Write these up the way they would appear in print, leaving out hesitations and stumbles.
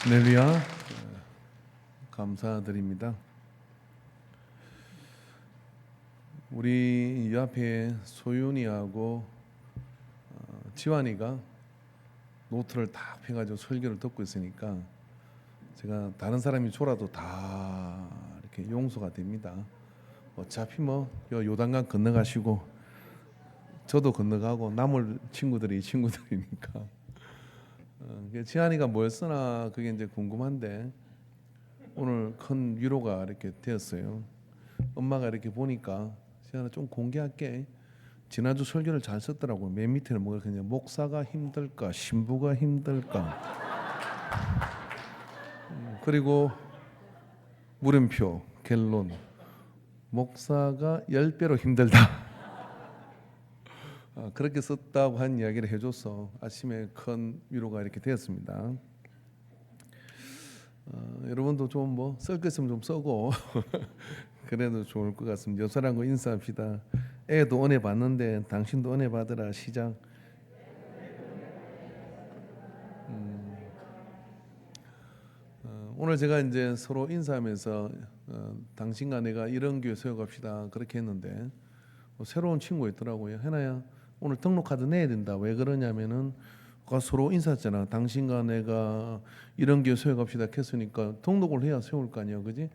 할렐루야. 감사드립니다. 우리 이 앞에 소윤이하고 지환이가 노트를 딱 펴가지고 설교를 듣고 있으니까 제가 다른 사람이 졸아도 다 이렇게 용서가 됩니다. 어차피 뭐 요단강 건너가시고 저도 건너가고 남을 친구들이 이 친구들이니까 지한이가 뭘 쓰나 그게 이제 궁금한데 오늘 큰 위로가 이렇게 되었어요. 엄마가 이렇게 보니까 지한아 좀 공개할게. 지난주 설교를 잘 썼더라고. 맨 밑에는 뭐가 그냥 목사가 힘들까 신부가 힘들까 그리고 물음표 결론 목사가 10배로 힘들다. 그렇게 썼다고 한 이야기를 해줘서 아침에 큰 위로가 이렇게 되었습니다. 여러분도 좀 뭐 쓸 거 있으면 좀 써고 그래도 좋을 것 같습니다. 옆사람과 인사합시다. 애도 은혜 받는데 당신도 은혜 받으라. 시작. 오늘 제가 이제 서로 인사하면서 당신과 내가 이런 교회 세워갑시다 그렇게 했는데 새로운 친구 있더라고요. 해나야 오늘 등록카드 내야 된다. 왜 그러냐면은 서로 인사했잖아. 당신과 내가 이런 교회 세워갑시다 했으니까 등록을 해야 세울 거 아니야, 그지?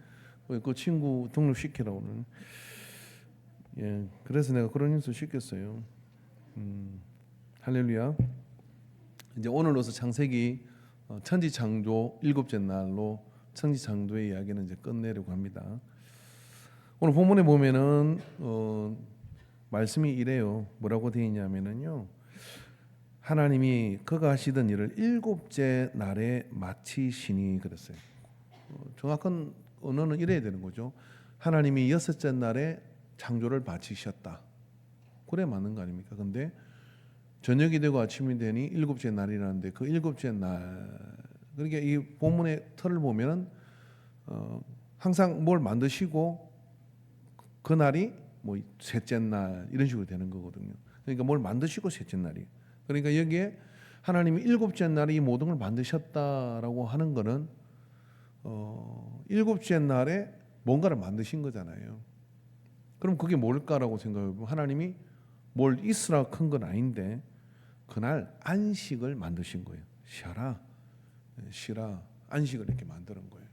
그 친구 등록시키라 오늘. 예, 그래서 내가 그런 인수 시켰어요. 할렐루야. 이제 오늘로서 창세기 천지창조 7째 날로 천지창조의 이야기는 이제 끝내려고 합니다. 오늘 본문에 보면은 말씀이 이래요. 뭐라고 되어 있냐면은요. 하나님이 그가 하시던 일을 7째 날에 마치시니 그랬어요. 정확한 언어는 이래야 되는 거죠. 하나님이 6째 날에 창조를 마치셨다. 그래 맞는 거 아닙니까? 근데 저녁이 되고 아침이 되니 7째 날이라는데 그 7째 날 그러니까 이 본문의 틀을 보면은 항상 뭘 만드시고 그 날이 뭐 셋째 날 이런 식으로 되는 거거든요. 그러니까 뭘 만드시고 셋째 날이. 그러니까 여기에 하나님이 7째 날에 이 모든 걸 만드셨다라고 하는 거는 7째 날에 뭔가를 만드신 거잖아요. 그럼 그게 뭘까라고 생각해보면 하나님이 뭘 있으라 큰 건 아닌데 그날 안식을 만드신 거예요. 쉬라, 쉬라, 안식을 이렇게 만드는 거예요.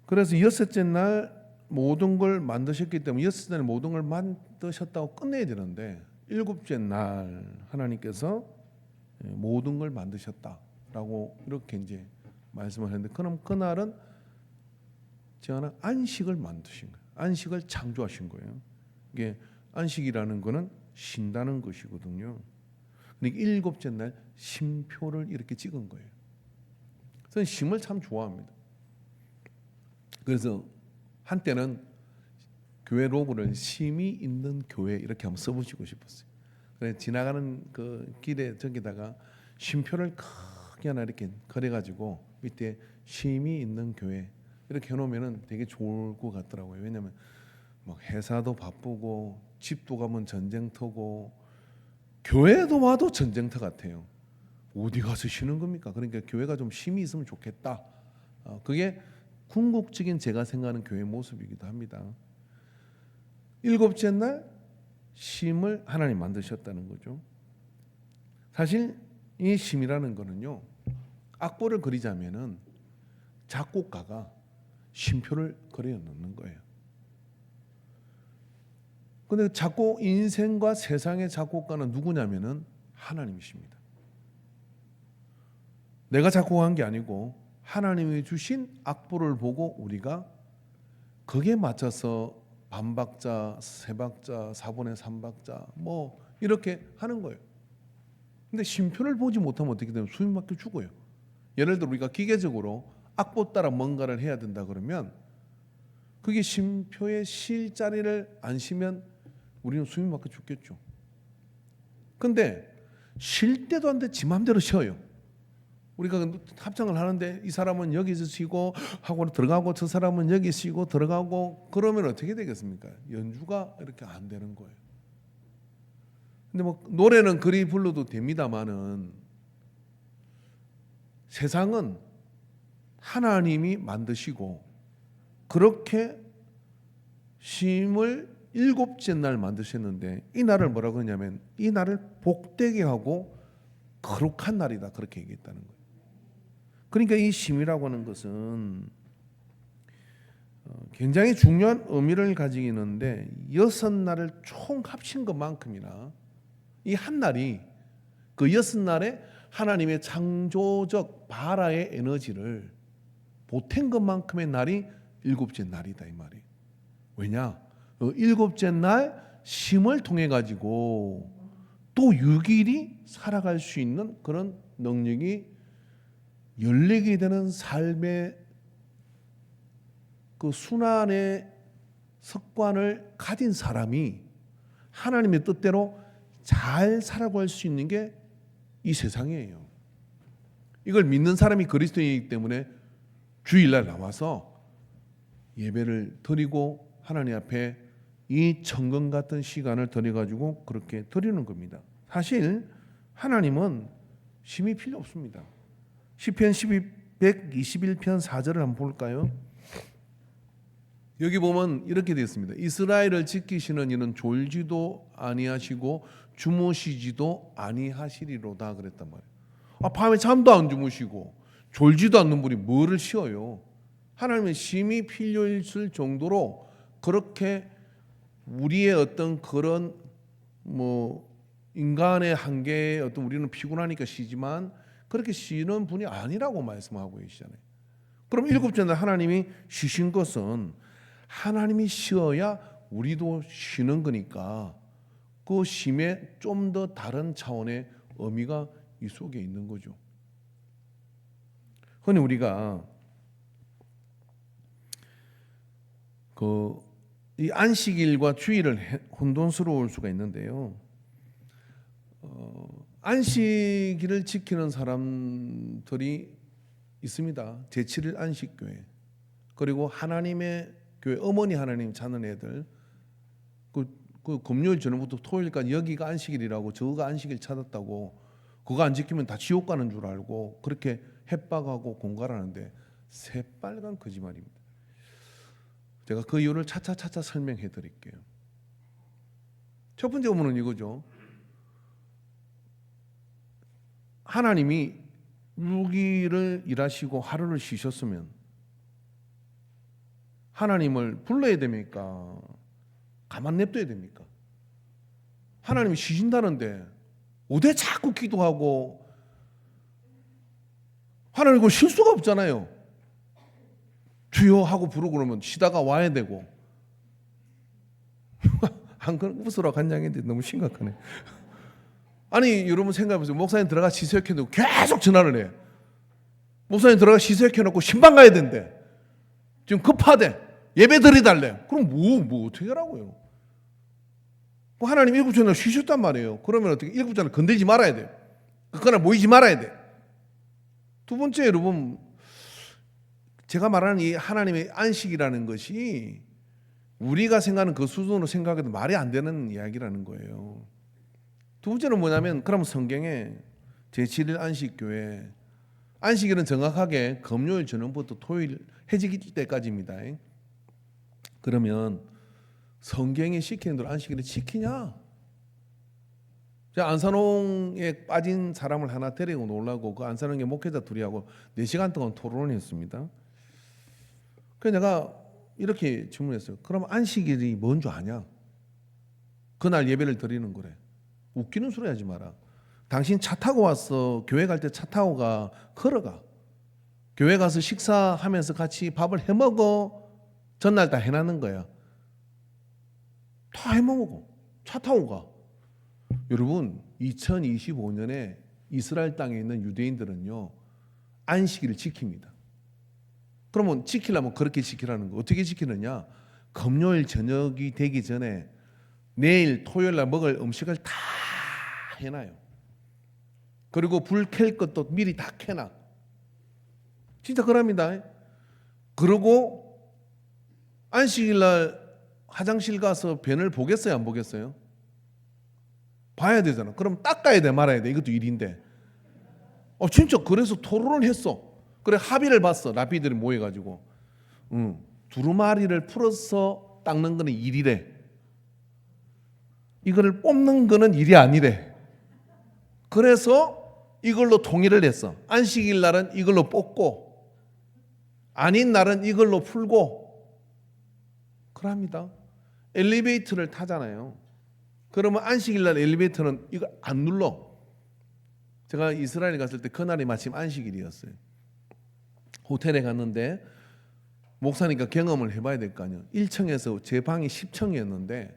그래서 6째 날 모든 걸 만드셨기 때문에 6째 날 모든 걸 만드셨다고 끝내야 되는데 7째 날 하나님께서 모든 걸 만드셨다라고 이렇게 이제 말씀을 했는데 그럼 그날은 지하나 안식을 만드신 거예요. 안식을 창조하신 거예요. 이게 안식이라는 거는 쉰다는 것이거든요. 그러니까 7째 날 쉼표를 이렇게 찍은 거예요. 저는 쉼을 참 좋아합니다. 그래서 한때는 교회 로고를 쉼이 있는 교회 이렇게 한번 써보시고 싶었어요. 그래서 지나가는 그 길에 저기다가 쉼표를 크게 하나 이렇게 그려가지고 밑에 쉼이 있는 교회 이렇게 해놓으면 되게 좋을 것 같더라고요. 왜냐하면 막 회사도 바쁘고 집도 가면 전쟁터고 교회도 와도 전쟁터 같아요. 어디 가서 쉬는 겁니까? 그러니까 교회가 좀 쉼이 있으면 좋겠다. 그게 궁극적인 제가 생각하는 교회 모습이기도 합니다. 7째 날 쉼을 하나님 만드셨다는 거죠. 사실 이 쉼이라는 거는요. 악보를 그리자면은 작곡가가 쉼표를 그려 놓는 거예요. 근데 작곡 인생과 세상의 작곡가는 누구냐면은 하나님이십니다. 내가 작곡한 게 아니고 하나님이 주신 악보를 보고 우리가 거기에 맞춰서 반박자, 세박자, 4분의 3박자 뭐 이렇게 하는 거예요. 근데 쉼표를 보지 못하면 어떻게 되면 수임 막혀 죽어요. 예를 들어 우리가 기계적으로 악보 따라 뭔가를 해야 된다 그러면 그게 쉼표의 실 자리를 안 쉬면 우리는 수임 막혀 죽겠죠. 근데 쉴 때도 안 돼 지 마음대로 쉬어요. 우리가 합창을 하는데 이 사람은 여기서 쉬고 하고 들어가고 저 사람은 여기 쉬고 들어가고 그러면 어떻게 되겠습니까? 연주가 이렇게 안 되는 거예요. 근데 뭐 노래는 그리 불러도 됩니다만은 세상은 하나님이 만드시고 그렇게 쉼을 일곱째 날 만드셨는데 이 날을 뭐라고 하냐면 이 날을 복되게 하고 거룩한 날이다 그렇게 얘기했다는 거예요. 그러니까 이 쉼이라고 하는 것은 굉장히 중요한 의미를 가지고 있는데 6날을 총 합친 것만큼이나 이 한 날이 그 6날에 하나님의 창조적 바라의 에너지를 보탠 것만큼의 날이 일곱째 날이다 이 말이에요. 왜냐? 일곱째 날 쉼을 통해 가지고 또 6일이 살아갈 수 있는 그런 능력이 열리게 되는 삶의 그 순환의 습관을 가진 사람이 하나님의 뜻대로 잘 살아갈 수 있는 게 이 세상이에요. 이걸 믿는 사람이 그리스도인이기 때문에 주일날 나와서 예배를 드리고 하나님 앞에 이 천금 같은 시간을 드려가지고 그렇게 드리는 겁니다. 사실 하나님은 쉼이 필요 없습니다. 시편 121편 4절을 한번 볼까요? 여기 보면 이렇게 되어 있습니다. 이스라엘을 지키시는 이는 졸지도 아니하시고 주무시지도 아니하시리로다 그랬단 말이에요. 밤에 잠도 안 주무시고 졸지도 않는 분이 뭐를 쉬어요? 하나님은 쉼이 필요했을 정도로 그렇게 우리의 어떤 그런 인간의 한계에 어떤 우리는 피곤하니까 쉬지만 그렇게 쉬는 분이 아니라고 말씀하고 계시잖아요. 그럼 일곱째 날 하나님이 쉬신 것은 하나님이 쉬어야 우리도 쉬는 거니까 그 쉼에 좀 더 다른 차원의 의미가 이 속에 있는 거죠. 흔히 우리가 이 안식일과 주일을 혼돈스러울 수가 있는데요. 안식일을 지키는 사람들이 있습니다. 제7일 안식교회 그리고 하나님의 교회 어머니 하나님 찾는 애들 그 금요일 저녁부터 토요일까지 여기가 안식일이라고 저가 안식일 찾았다고 그거 안 지키면 다 지옥 가는 줄 알고 그렇게 협박하고 공갈하는데 새빨간 거짓말입니다. 제가 그 이유를 차차차차 설명해 드릴게요. 첫 번째 의문은 이거죠. 하나님이 6일을 일하시고 하루를 쉬셨으면 하나님을 불러야 됩니까? 가만 냅둬야 됩니까? 하나님이 쉬신다는데 어디 자꾸 기도하고 하나님 그거 쉴 수가 없잖아요. 주여 하고 부르고 그러면 쉬다가 와야 되고 안 그런 웃으러 간장인데 너무 심각하네. 아니 여러분 생각해보세요. 목사님 들어가 시세역해놓고 계속 전화를 해. 목사님 들어가 시세역해놓고 신방 가야 된대. 지금 급하대. 예배 드리달래. 그럼 뭐 어떻게 하라고요? 하나님 일곱째 날 쉬셨단 말이에요. 그러면 어떻게 일곱째 날 건들지 말아야 돼요. 그날 모이지 말아야 돼. 두 번째 여러분 제가 말하는 이 하나님의 안식이라는 것이 우리가 생각하는 그 수준으로 생각해도 말이 안 되는 이야기라는 거예요. 두 번째는 뭐냐면 그럼 성경에 제7일 안식교회 안식일은 정확하게 금요일 저녁부터 토요일 해질 때까지입니다. 그러면 성경이 시키는 대로 안식일을 지키냐? 제가 안산홍에 빠진 사람을 하나 데리고 놀라고 그 안산홍의 목회자 둘이하고 4시간 동안 토론을 했습니다. 그래서 내가 이렇게 질문했어요. 그럼 안식일이 뭔 줄 아냐? 그날 예배를 드리는 거래. 웃기는 소리 하지 마라. 당신 차 타고 왔어. 교회 갈 때 차 타고 가. 걸어가. 교회 가서 식사하면서 같이 밥을 해먹어. 전날 다 해놨는 거야. 다 해먹어. 차 타고 가. 여러분 2025년에 이스라엘 땅에 있는 유대인들은요 안식일을 지킵니다. 그러면 지키려면 그렇게 지키라는 거. 어떻게 지키느냐? 금요일 저녁이 되기 전에 내일 토요일 날 먹을 음식을 다 해놔요. 그리고 불 켤 것도 미리 다 켜놔. 진짜 그럽니다. 그리고 안식일 날 화장실 가서 변을 보겠어요? 안 보겠어요? 봐야 되잖아. 그럼 닦아야 돼 말아야 돼. 이것도 일인데. 진짜 그래서 토론을 했어. 그래 합의를 봤어. 라피들이 모여가지고 두루마리를 풀어서 닦는 거는 일이래. 이거를 뽑는 거는 일이 아니래. 그래서 이걸로 통일을 했어. 안식일 날은 이걸로 뽑고 아닌 날은 이걸로 풀고 그럽니다. 엘리베이터를 타잖아요. 그러면 안식일 날 엘리베이터는 이거 안 눌러. 제가 이스라엘에 갔을 때 그날이 마침 안식일이었어요. 호텔에 갔는데 목사니까 경험을 해봐야 될 거 아니에요. 1층에서 제 방이 10층이었는데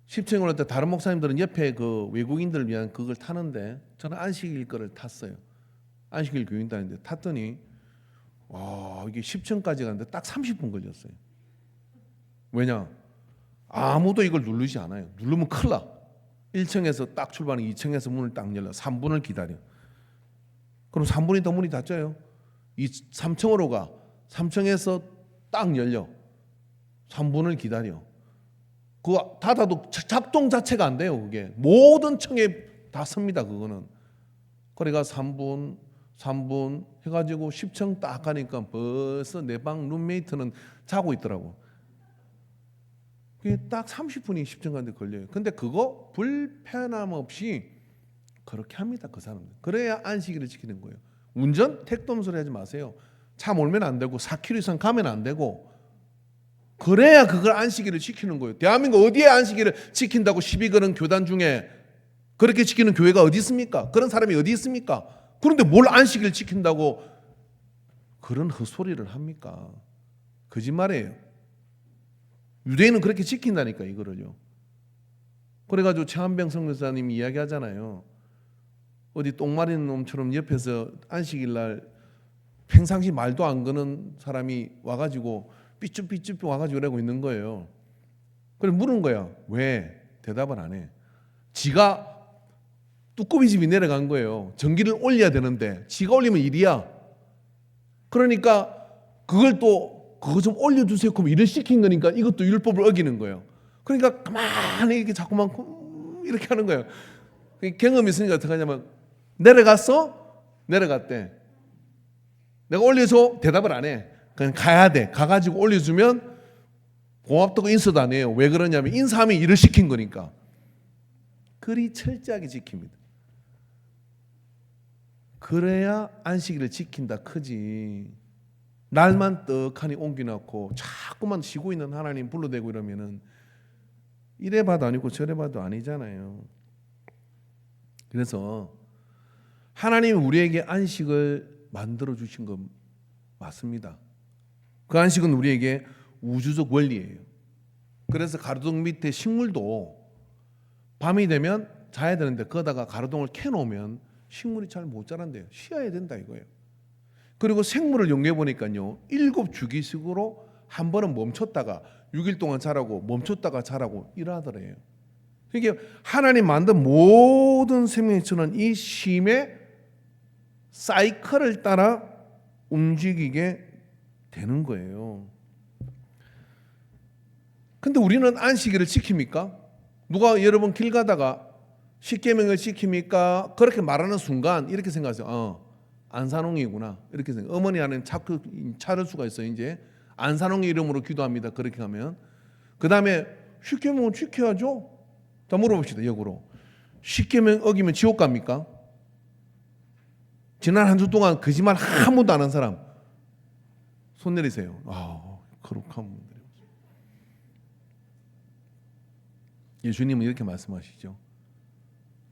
10층에 올랐을 때 다른 목사님들은 옆에 그 외국인들을 위한 그걸 타는데 저는 안식일 거를 탔어요. 안식일 교인 다니는데 탔더니 와 이게 10층까지 가는데 딱 30분 걸렸어요. 왜냐? 아무도 이걸 누르지 않아요. 누르면 큰일 나. 1층에서 딱 출발하는 2층에서 문을 딱 열려 3분을 기다려. 그럼 3분이 더 문이 닫혀요. 3층으로 가. 3층에서 딱 열려. 3분을 기다려. 그거 닫아도 작동 자체가 안 돼요. 그게 모든 층에 다 섭니다. 그거는. 그래가 3분 해가지고 10층 딱 가니까 벌써 내 방 룸메이트는 자고 있더라고. 그게 딱 30분이 10층 가는데 걸려요. 근데 그거 불편함 없이 그렇게 합니다. 그 사람들. 그래야 안식일을 지키는 거예요. 운전 택도 소리 하지 마세요. 차 몰면 안 되고 4km 이상 가면 안 되고 그래야 그걸 안식일을 지키는 거예요. 대한민국 어디에 안식일을 지킨다고 시비 거는 교단 중에 그렇게 지키는 교회가 어디 있습니까? 그런 사람이 어디 있습니까? 그런데 뭘 안식일을 지킨다고 그런 헛소리를 합니까? 거짓말이에요. 유대인은 그렇게 지킨다니까 이거를요. 그래가지고 최한병 선교사님이 이야기하잖아요. 어디 똥 마리는 놈처럼 옆에서 안식일 날 평상시 말도 안 거는 사람이 와가지고 삐쭈삐쭈 와가지고 이러고 있는 거예요. 그래 물은 거야. 왜? 대답을 안 해. 지가 뚜껑이 집이 내려간 거예요. 전기를 올려야 되는데 지가 올리면 일이야. 그러니까 그걸 또 그거 좀 올려주세요. 그럼 일을 시킨 거니까 이것도 율법을 어기는 거예요. 그러니까 가만히 이렇게 자꾸만 이렇게 하는 거예요. 경험이 있으니까 어떻게 하냐면 내려갔어? 내려갔대. 내가 올려줘? 대답을 안 해. 그냥 가야 돼. 가가지고 올려주면 고맙다고 인사도 안 해요. 왜 그러냐면 인사하면 일을 시킨 거니까. 그리 철저하게 지킵니다. 그래야 안식일을 지킨다 크지. 날만 떡하니 옮겨놓고 자꾸만 쉬고 있는 하나님 불러대고 이러면은 이래 봐도 아니고 저래 봐도 아니잖아요. 그래서 하나님이 우리에게 안식을 만들어 주신 건 맞습니다. 그 안식은 우리에게 우주적 원리예요. 그래서 가로등 밑에 식물도 밤이 되면 자야 되는데 거기다가 가로등을 켜놓으면 식물이 잘 못 자란대요. 쉬어야 된다 이거예요. 그리고 생물을 연구해 보니까요 7주기식으로 한 번은 멈췄다가 6일 동안 자라고 멈췄다가 자라고 이러더래요. 이게 하나님 만든 모든 생명체는 이 쉼의 사이클을 따라 움직이게 되는 거예요. 근데 우리는 안식일을 지킵니까? 누가 여러분 길 가다가 십계명을 지킵니까? 그렇게 말하는 순간 이렇게 생각하세요. 안산홍이구나 이렇게 생각. 어머니 안에 자꾸 차릴 수가 있어요. 이제 안산홍이 이름으로 기도합니다. 그렇게 하면 그 다음에 십계명은 지켜야죠. 자 물어봅시다. 역으로 십계명 어기면 지옥 갑니까? 지난 한 주 동안 거짓말 한 번도 안 한 사람 손 내리세요. 거룩한 분들이. 예수님은 이렇게 말씀하시죠.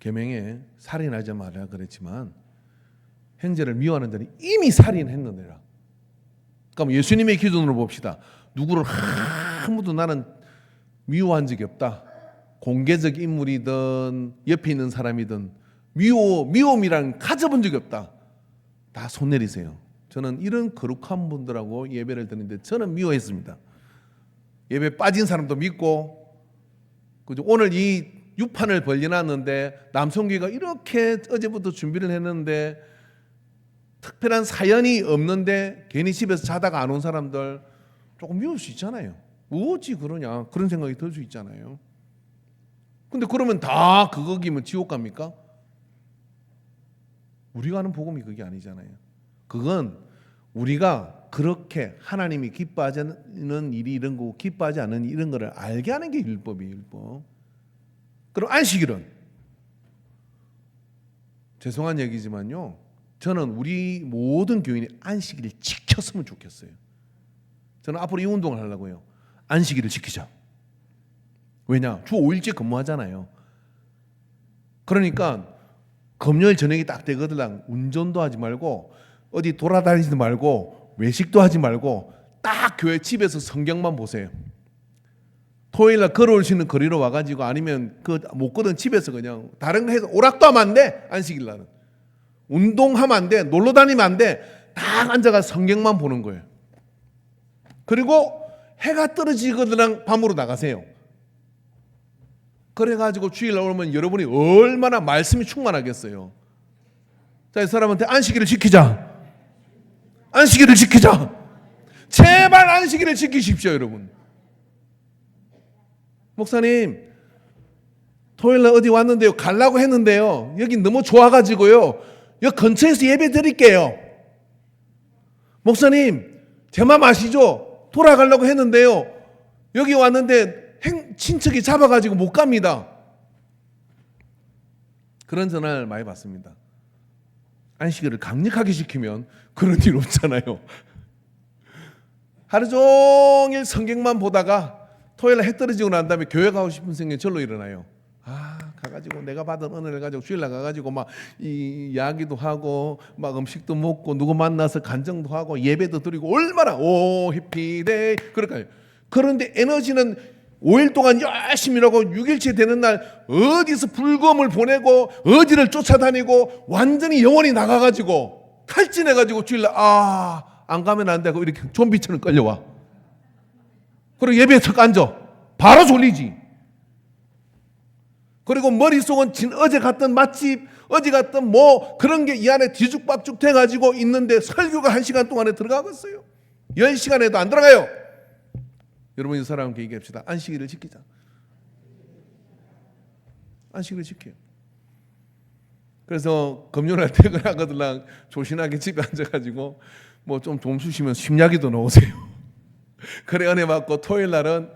계명에 살인하지 말라 그랬지만 형제를 미워하는 자는 이미 살인했느니라. 그럼 예수님의 기준으로 봅시다. 누구를 한 번도 나는 미워한 적이 없다. 공개적 인물이든 옆에 있는 사람이든 미움이란 가져본 적이 없다. 다 손 내리세요. 저는 이런 거룩한 분들하고 예배를 드리는데 저는 미워했습니다. 예배 빠진 사람도 믿고 오늘 이 유판을 벌려놨는데 남성교회가 이렇게 어제부터 준비를 했는데 특별한 사연이 없는데 괜히 집에서 자다가 안 온 사람들 조금 미울 수 있잖아요. 뭐지 그러냐 그런 생각이 들 수 있잖아요. 근데 그러면 다 그거기면 지옥 갑니까? 우리가 아는 복음이 그게 아니잖아요. 그건 우리가 그렇게 하나님이 기뻐하지 않는 일이 이런 거고 기뻐하지 않는 이런 거를 알게 하는 게 율법이에요. 율법. 그럼 안식일은 죄송한 얘기지만요, 저는 우리 모든 교인이 안식일을 지켰으면 좋겠어요. 저는 앞으로 이 운동을 하려고요. 안식일을 지키자. 왜냐? 주 5일째 근무하잖아요. 그러니까 금요일 저녁이 딱 되거든. 운전도 하지 말고 어디 돌아다니지도 말고 외식도 하지 말고 딱 교회 집에서 성경만 보세요. 토요일날 걸어올 수 있는 거리로 와가지고 아니면 그 못 걷은 집에서 그냥 다른 거 해서 오락도 하면 안 돼. 안식일날은 운동하면 안 돼. 놀러 다니면 안 돼. 딱 앉아가 성경만 보는 거예요. 그리고 해가 떨어지거든 밤으로 나가세요. 그래가지고 주일날 오면 여러분이 얼마나 말씀이 충만하겠어요. 자, 이 사람한테 안식일을 지키자. 안식일을 지키자. 제발 안식일을 지키십시오, 여러분. 목사님, 토요일날 어디 왔는데요. 가려고 했는데요. 여기 너무 좋아가지고요. 여기 근처에서 예배 드릴게요. 목사님, 제 맘 아시죠? 돌아가려고 했는데요. 여기 왔는데 친척이 잡아가지고 못 갑니다. 그런 전화를 많이 받습니다. 안식일을 강력하게 지키면 그런 일 없잖아요. 하루 종일 성경만 보다가 토요일에 해 떨어지고 난 다음에 교회 가고 싶은 생각이 절로 일어나요. 가가지고 내가 받은 은혜를 가지고 주일날 가가지고 막 이야기도 하고 막 음식도 먹고 누구 만나서 간증도 하고 예배도 드리고 얼마나 해피데이 그럴까요? 그런데 에너지는 5일 동안 열심히 일하고 6일째 되는 날 어디서 불금을 보내고 어디를 쫓아다니고 완전히 영혼이 나가가지고 탈진해가지고 주일날 안 가면 안 되고 이렇게 좀비처럼 끌려와. 그리고 예배에 턱 앉아. 바로 졸리지. 그리고 머릿속은 어제 갔던 맛집, 어제 갔던 뭐 그런 게 이 안에 뒤죽박죽 돼가지고 있는데 설교가 1시간 동안에 들어가겠어요? 10시간에도 안 들어가요. 여러분, 이 사람께 얘기합시다. 안식일을 지키자. 안식일을 지켜요. 그래서 금요일날 퇴근하거든 조신하게 집에 앉아가지고 뭐 좀 쉬시면 심야기도 넣으세요. 그래 은혜 받고 토요일 날은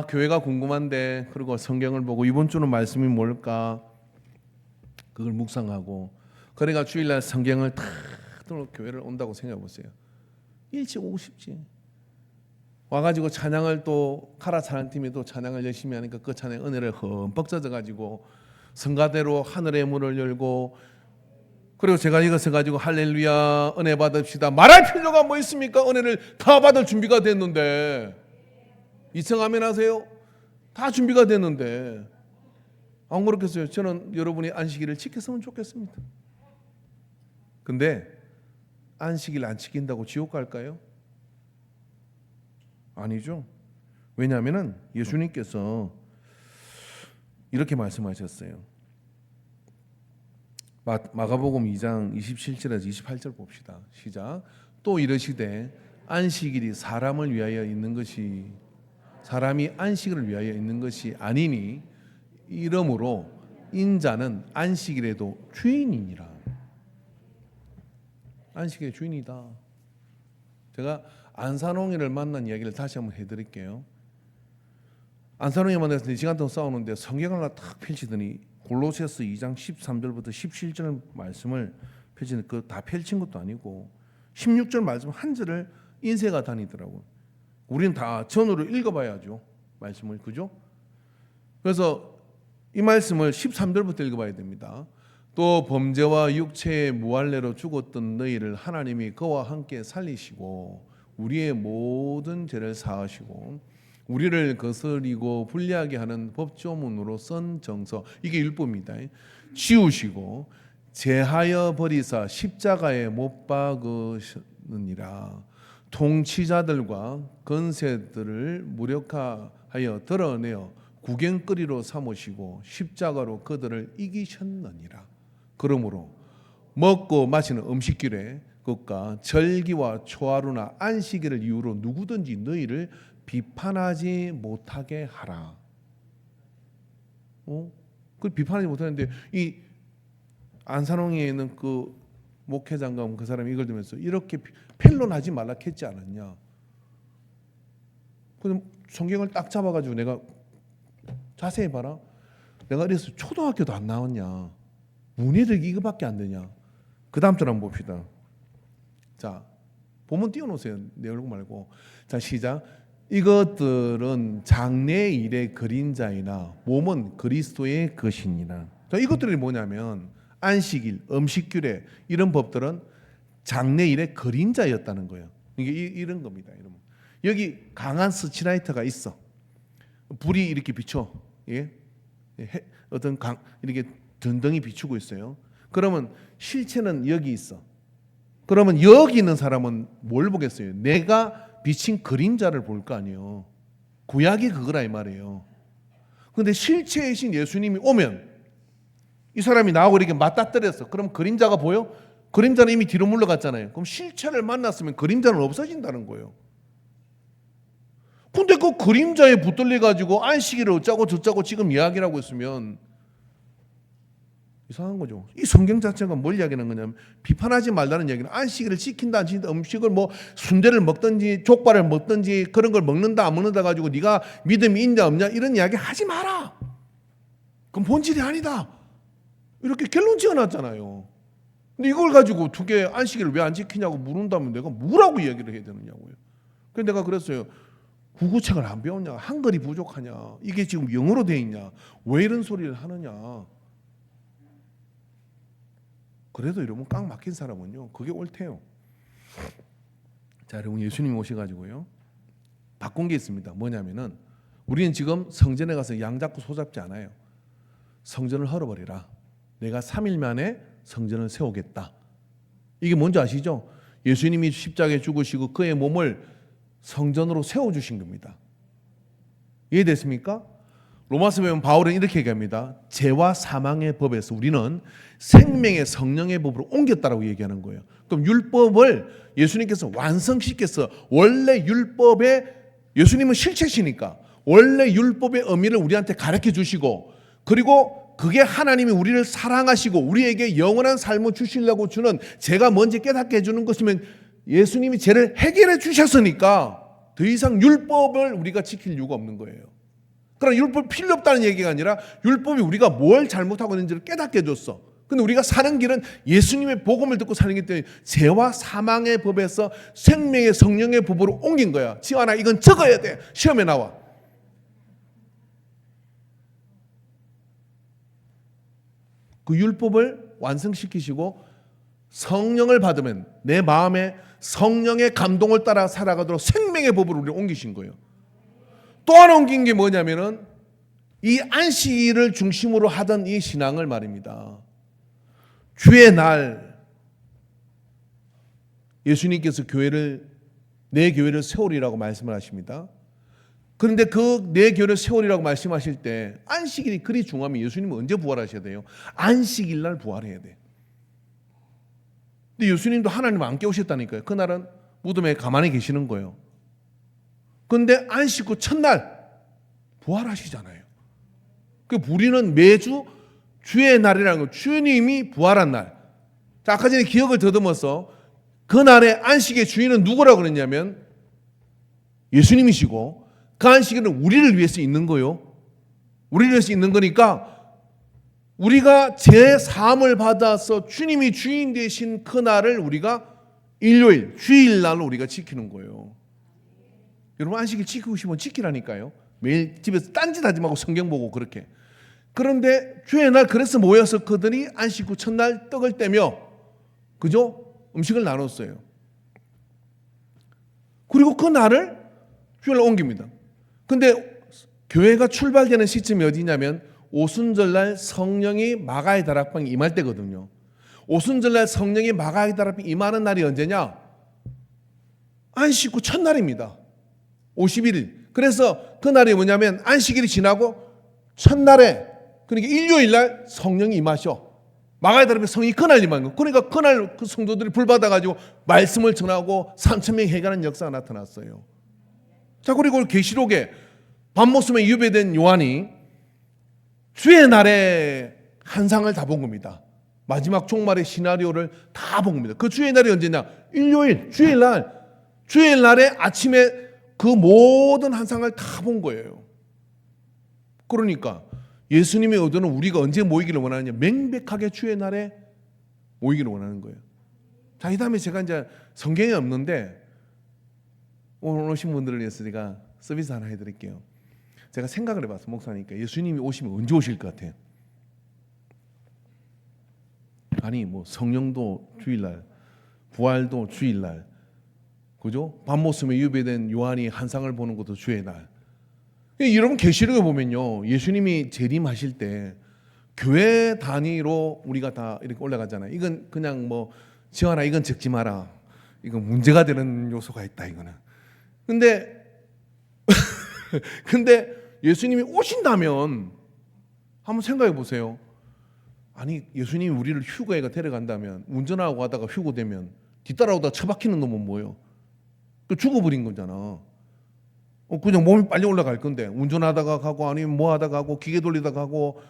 교회가 궁금한데 그리고 성경을 보고 이번 주는 말씀이 뭘까 그걸 묵상하고 그래가 주일날 성경을 다 들고 교회를 온다고 생각해 보세요. 일찍 오고 싶지. 와가지고 찬양을 또 카라 찬양팀이 또 찬양을 열심히 하니까 그 찬양 은혜를 흠뻑 젖어가지고 성가대로 하늘의 문을 열고 그리고 제가 이것을 가지고 할렐루야 은혜 받읍시다 말할 필요가 뭐 있습니까? 은혜를 다 받을 준비가 됐는데 이성 아멘 하세요? 다 준비가 됐는데 안 그렇겠어요? 저는 여러분이 안식일을 지켰으면 좋겠습니다. 근데 안식일 안 지킨다고 지옥 갈까요? 아니죠. 왜냐하면 예수님께서 이렇게 말씀하셨어요. 마가복음 2장 27절에서 28절 봅시다. 시작. 또 이르시되 안식일이 사람을 위하여 있는 것이 사람이 안식을 위하여 있는 것이 아니니 이러므로 인자는 안식일에도 주인이니라. 안식의 주인이다. 제가 안산홍이를 만난 이야기를 다시 한번 해드릴게요. 안산홍이 만나서 4시간 동안 싸우는데 성경을 하나 탁 펼치더니 골로새서 2장 13절부터 17절 말씀을 펼치는 그 다 펼친 것도 아니고 16절 말씀 한 절을 인쇄가 다니더라고요. 우리는 다 전으로 읽어봐야죠. 말씀을. 그죠? 그래서 이 말씀을 13절부터 읽어봐야 됩니다. 또 범죄와 육체의 무할례로 죽었던 너희를 하나님이 그와 함께 살리시고 우리의 모든 죄를 사하시고 우리를 거스리고 불리하게 하는 법조문으로 쓴 정서 이게 율법입니다. 지우시고 제하여 버리사 십자가에 못 박으느니라. 통치자들과 건세들을 무력하여 드러내어 구경거리로 삼으시고 십자가로 그들을 이기셨느니라. 그러므로 먹고 마시는 음식길에 그것과 절기와 초하루나 안식일을 이유로 누구든지 너희를 비판하지 못하게 하라. 그걸 비판하지 못하는데 이 안산홍에 있는 그 목회장과 그 사람이 이걸 들으면서 이렇게 펠론하지 말라 했지 않았냐. 그럼 성경을 딱 잡아가지고 내가 자세히 봐라. 내가 그래서 초등학교도 안 나왔냐. 문예력이 이거밖에 안 되냐. 그 다음 줄 한번 봅시다. 자, 본문 띄워놓으세요. 내 얼굴 말고. 자, 시작. 이것들은 장래 일의 그림자이나 몸은 그리스도의 것이니라. 자, 이것들이 뭐냐면 안식일, 음식규례 이런 법들은 장래 일의 그림자였다는 거예요. 이게 이런 겁니다. 여러분. 여기 강한 스치라이터가 있어. 불이 이렇게 비춰. 예? 어떤 이렇게 등등이 비추고 있어요. 그러면 실체는 여기 있어. 그러면 여기 있는 사람은 뭘 보겠어요? 내가 비친 그림자를 볼 거 아니에요. 구약이 그거라 이 말이에요. 그런데 실체이신 예수님이 오면 이 사람이 나하고 이렇게 맞닥뜨렸어. 그럼 그림자가 보여? 그림자는 이미 뒤로 물러갔잖아요. 그럼 실체를 만났으면 그림자는 없어진다는 거예요. 근데 그 그림자에 붙들려 가지고 안식일을 어쩌고 저쩌고 지금 이야기를 하고 있으면 이상한 거죠. 이 성경 자체가 뭘 이야기하는 거냐면 비판하지 말라는 얘기는 안식일을 지킨다 안 지킨다, 음식을 뭐 순대를 먹든지 족발을 먹든지 그런 걸 먹는다 안 먹는다 가지고 네가 믿음이 있냐 없냐 이런 이야기 하지 마라. 그건 본질이 아니다. 이렇게 결론 지어놨잖아요. 근데 이걸 가지고 두 개 안식일을 왜 안 지키냐고 물은다면 내가 뭐라고 이야기를 해야 되느냐고요. 그래서 내가 그랬어요. 구구책을 안 배웠냐? 한글이 부족하냐? 이게 지금 영어로 돼 있냐? 왜 이런 소리를 하느냐? 그래도 여러분 깡 막힌 사람은요 그게 옳대요. 자, 여러분 예수님이 오셔가지고요 바꾼 게 있습니다. 뭐냐면은 우리는 지금 성전에 가서 양 잡고 소 잡지 않아요. 성전을 헐어버리라. 내가 3일 만에 성전을 세우겠다. 이게 뭔지 아시죠? 예수님이 십자가에 죽으시고 그의 몸을 성전으로 세워주신 겁니다. 이해됐습니까? 로마서 보면 바울은 이렇게 얘기합니다. 죄와 사망의 법에서 우리는 생명의 성령의 법으로 옮겼다라고 얘기하는 거예요. 그럼 율법을 예수님께서 완성시켜서 원래 율법의 예수님은 실체시니까 원래 율법의 의미를 우리한테 가르쳐 주시고 그리고 그게 하나님이 우리를 사랑하시고 우리에게 영원한 삶을 주시려고 주는 죄가 뭔지 깨닫게 해주는 것이면 예수님이 죄를 해결해 주셨으니까 더 이상 율법을 우리가 지킬 이유가 없는 거예요. 그러나 율법 필요 없다는 얘기가 아니라 율법이 우리가 뭘 잘못하고 있는지를 깨닫게 해줬어. 근데 우리가 사는 길은 예수님의 복음을 듣고 사는 기 때문에 죄와 사망의 법에서 생명의 성령의 법으로 옮긴 거야. 지환아 이건 적어야 돼. 시험에 나와. 그 율법을 완성시키시고 성령을 받으면 내 마음에 성령의 감동을 따라 살아가도록 생명의 법으로 우리를 옮기신 거예요. 또 하나 옮긴 게 뭐냐면은 이 안식일을 중심으로 하던 이 신앙을 말입니다. 주의 날 예수님께서 내 교회를 세우리라고 말씀을 하십니다. 그런데 그 내 교회를 세우리라고 말씀하실 때 안식일이 그리 중요하면 예수님은 언제 부활하셔야 돼요? 안식일 날 부활해야 돼. 근데 예수님도 하나님을 안 깨우셨다니까요. 그날은 무덤에 가만히 계시는 거예요. 그런데 안식 후 첫날 부활하시잖아요. 그 우리는 매주 주의 날이라는 거, 주님이 부활한 날. 자, 아까 전에 기억을 더듬어서 그날의 안식의 주인은 누구라고 그랬냐면 예수님이시고 그 안식일은 우리를 위해서 있는 거요. 우리를 위해서 있는 거니까 우리가 제 사함을 받아서 주님이 주인 되신 그날을 우리가 일요일, 주일날로 우리가 지키는 거예요. 여러분 안식일 지키고 싶으면 지키라니까요. 매일 집에서 딴짓하지 말고 성경 보고 그렇게. 그런데 주의 날 그래서 모여서 그들이 안식 후 첫날 떡을 떼며 그죠? 음식을 나눴어요. 그리고 그 날을 주일날 옮깁니다. 근데 교회가 출발되는 시점이 어디냐면 오순절날 성령이 마가의 다락방에 임할 때거든요. 오순절날 성령이 마가의 다락방에 임하는 날이 언제냐? 안식 후 첫날입니다. 51일. 그래서 그 날이 뭐냐면 안식일이 지나고 첫날에 그러니까 일요일날 성령이 임하셔. 마가의 다락방에 성령이 그날 임한 거. 그러니까 그날 그 성도들이 불 받아가지고 말씀을 전하고 3,000명이 해가는 역사가 나타났어요. 자, 그리고 계시록에 밤모섬에 유배된 요한이 주의 날에 환상을 다 본 겁니다. 마지막 종말의 시나리오를 다 본 겁니다. 그 주의 날이 언제냐? 일요일, 주일날에 아침에 그 모든 환상을 다 본 거예요. 그러니까 예수님의 의도는 우리가 언제 모이기를 원하느냐? 명백하게 주의 날에 모이기를 원하는 거예요. 자, 이 다음에 제가 이제 성경에 없는데 오늘 오신 분들을 위해서 제가 서비스 하나 해드릴게요. 제가 생각을 해봤어, 목사니까 예수님이 오시면 언제 오실 것 같아요? 아니 뭐 성령도 주일날, 부활도 주일날, 그죠? 밤모습에 유배된 요한이 환상을 보는 것도 주의 날. 여러분 계시록에 보면요, 예수님이 재림하실 때 교회 단위로 우리가 다 이렇게 올라가잖아요. 이건 그냥 뭐 지원아 이건 적지 마라, 이건 문제가 되는 요소가 있다 이거는. 근데 예수님이 오신다면 한번 생각해 보세요. 아니 예수님이 우리를 휴거에 데려간다면 운전하고 가다가 휴거되면 뒤따라오다 처박히는 놈은 뭐예요? 또 죽어버린 거잖아. 그냥 몸이 빨리 올라갈 건데 운전하다가 가고 아니면 뭐 하다가 가고 기계 돌리다가 가고.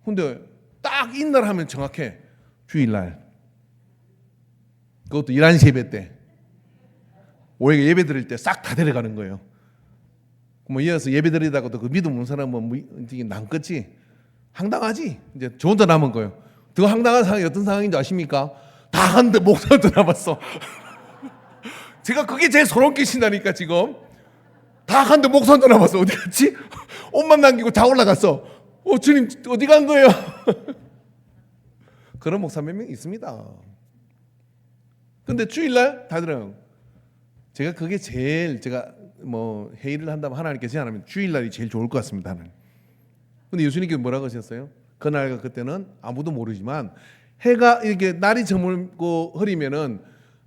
근데 딱 이날 하면 정확해. 주일날. 그것도 11시 예배 때. 오히려 예배 드릴 때 싹 다 데려가는 거예요. 뭐 이어서 예배 드리다가도 그 믿음 없는 사람은 뭐 남겠지. 황당하지. 이제 저 혼자 남은 거예요. 더 황당한 상황이 어떤 상황인지 아십니까? 다 한데 목사도 남았어. 제가 그게 제일 소름 끼친다니까 지금. 다 한데 목사도 남았어. 어디 갔지? 옷만 남기고 다 올라갔어. 주님 어디 간 거예요? 그런 목사 몇 명 있습니다. 근데 주일날 다 들어요. 제가 그게 제가 뭐 회의를 한다면 하나님께 제안하면 주일날이 제일 좋을 것 같습니다. 근데 예수님께서 뭐라고 하셨어요? 그날과 그때는 아무도 모르지만 해가 이렇게 날이 저물고 흐리면은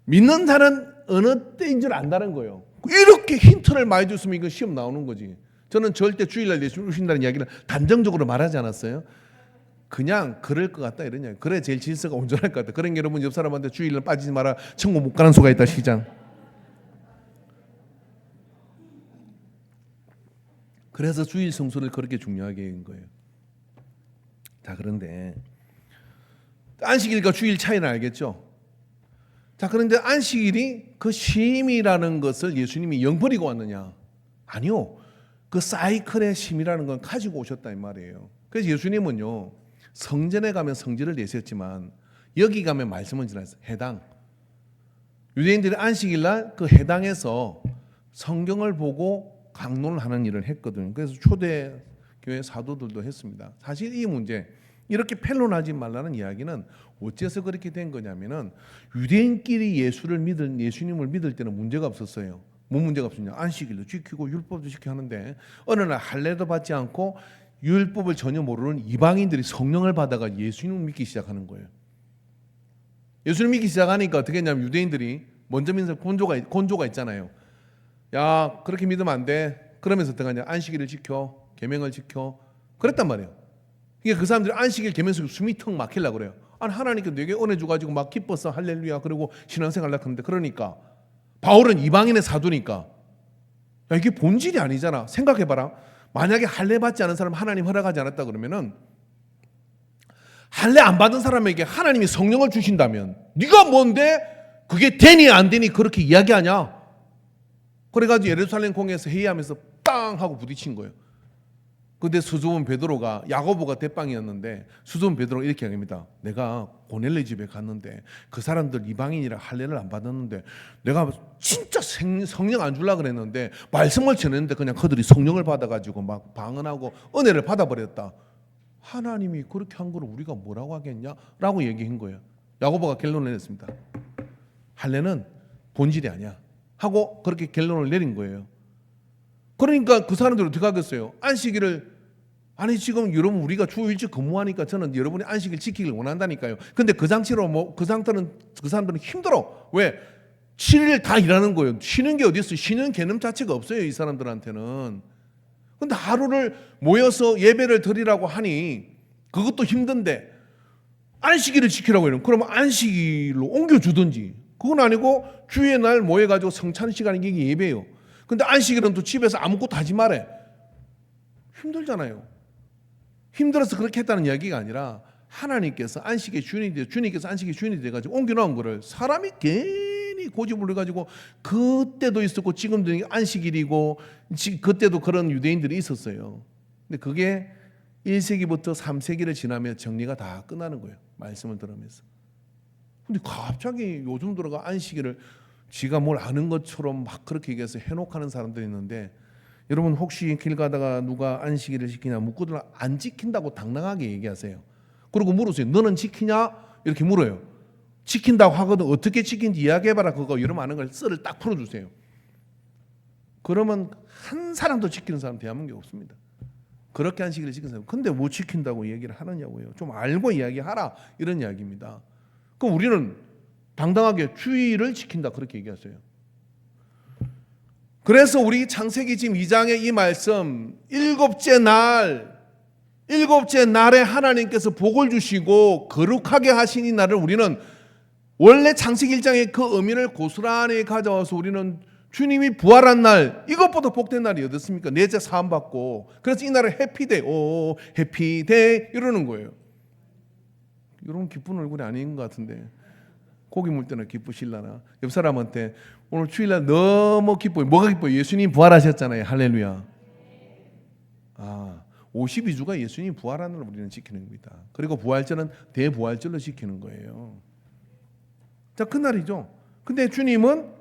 믿는 자는 어느 때인 줄 안다는 거예요. 이렇게 힌트를 많이 줬으면 이거 시험 나오는 거지. 저는 절대 주일날 예수님 오신다는 이야기를 단정적으로 말하지 않았어요. 그냥 그럴 것 같다 이런 이야기. 그래 제일 질서가 온전할 것 같다. 그런 여러분 옆 사람한테 주일날 빠지지 마라. 천국 못 가는 수가 있다 시장. 그래서 주일 성수를 그렇게 중요하게 한 거예요. 자, 그런데 안식일과 주일 차이는 알겠죠? 자, 그런데 안식일이 그 쉼이라는 것을 예수님이 영버리고 왔느냐? 아니요. 그 사이클의 쉼이라는 건 가지고 오셨다 이 말이에요. 그래서 예수님은요, 성전에 가면 성질을 내셨지만 여기 가면 말씀을 전했어요. 해당. 유대인들이 안식일 날 그 해당에서 성경을 보고 강론을 하는 일을 했거든요. 그래서 초대 교회 사도들도 했습니다. 사실 이 문제 이렇게 펠론하지 말라는 이야기는 어째서 그렇게 된 거냐면은 유대인끼리 예수님을 믿을 때는 문제가 없었어요. 뭐 문제가 없었냐? 안식일도 지키고 율법도 지키고 하는데 어느 날 할례도 받지 않고 율법을 전혀 모르는 이방인들이 성령을 받아가 예수님을 믿기 시작하는 거예요. 예수님 믿기 시작하니까 어떻게 했냐면 유대인들이 먼저 믿는 곤조가 있잖아요. 야, 그렇게 믿으면 안 돼. 그러면서 어떻게 하냐? 안식일을 지켜, 계명을 지켜. 그랬단 말이에요. 이게 그 사람들이 안식일 계명 속에 숨이 턱 막히려고 그래요. 아니 하나님께 되게 은혜 줘가지고 막 기뻐서 할렐루야 그리고 신앙생활 하는데 그러니까 바울은 이방인의 사도니까 야, 이게 본질이 아니잖아. 생각해봐라. 만약에 할례 받지 않은 사람 하나님 허락하지 않았다 그러면은 할례 안 받은 사람에게 하나님이 성령을 주신다면 네가 뭔데 그게 되니 안 되니 그렇게 이야기하냐? 그래가지고 예루살렘 공회에서 회의하면서 빵 하고 부딪힌 거예요. 근데 수조원 베드로가 야고보가 대빵이었는데 수조원 베드로가 이렇게 얘기합니다. 내가 고넬레 집에 갔는데 그 사람들 이방인이라 할례를 안 받았는데 내가 진짜 성령 안 주려고 그랬는데 말씀을 전했는데 그냥 그들이 성령을 받아가지고 막 방언하고 은혜를 받아버렸다. 하나님이 그렇게 한 거를 우리가 뭐라고 하겠냐? 라고 얘기한 거예요. 야고보가 결론을 내렸습니다. 할례는 본질이 아니야 하고 그렇게 결론을 내린 거예요. 그러니까 그 사람들은 어떻게 하겠어요? 안식일을 아니 지금 여러분 우리가 주 일찍 근무하니까 저는 여러분이 안식일 지키길 원한다니까요. 근데 그 장치로 그 사람들은 힘들어. 왜? 7일 다 일하는 거예요. 쉬는 게 어디 있어요? 쉬는 개념 자체가 없어요. 이 사람들한테는. 근데 하루를 모여서 예배를 드리라고 하니 그것도 힘든데 안식일을 지키라고 해요. 그러면 안식일로 옮겨주든지. 그건 아니고 주의 날 모여가지고 성찬 시간에 이게 예배예요. 근데 안식일은 또 집에서 아무것도 하지 말래. 힘들잖아요. 힘들어서 그렇게 했다는 이야기가 아니라 하나님께서 안식의 주인이 돼, 주님께서 안식의 주인이 돼가지고 옮겨놓은 거를 사람이 괜히 고집을 해가지고 그때도 있었고 지금도 안식일이고 그때도 그런 유대인들이 있었어요. 근데 그게 1세기부터 3세기를 지나면 정리가 다 끝나는 거예요. 말씀을 들으면서. 근데 갑자기 요즘 들어가 안식일을 지가 뭘 아는 것처럼 막 그렇게 얘기해서 해놓고 사람들이 있는데, 여러분 혹시 길 가다가 누가 안식일을 지키냐 묻고들 안 지킨다고 당당하게 얘기하세요. 그리고 물으세요. 너는 지키냐? 이렇게 물어요. 지킨다고 하거든. 어떻게 지킨지 이야기해봐라. 그거 여러분 아는 걸 썰을 딱 풀어주세요. 그러면 한 사람도 지키는 사람 대한민국에 없습니다. 그렇게 안식일을 지키는 사람. 근데 못 지킨다고 얘기를 하느냐고요. 좀 알고 이야기하라 이런 이야기입니다. 그럼 우리는 당당하게 주일을 지킨다 그렇게 얘기하세요. 그래서 우리 창세기 지금 2장의 이 말씀, 일곱째 날에 하나님께서 복을 주시고 거룩하게 하신 이 날을 우리는 원래 창세기 1장의 그 의미를 고스란히 가져와서 우리는 주님이 부활한 날, 이것보다 복된 날이 어떻습니까? 넷째 사함받고, 그래서 이 날을 해피데이, 오 해피데이 이러는 거예요. 여러분 기쁜 얼굴이 아닌 것 같은데 고기 물 때는 기쁘실라나? 옆 사람한테 오늘 주일날 너무 기뻐요. 뭐가 기뻐요? 예수님 부활하셨잖아요. 할렐루야. 52주가 예수님 부활하는 날 우리는 지키는 겁니다. 그리고 부활절은 대부활절로 지키는 거예요. 자, 그날이죠. 근데 주님은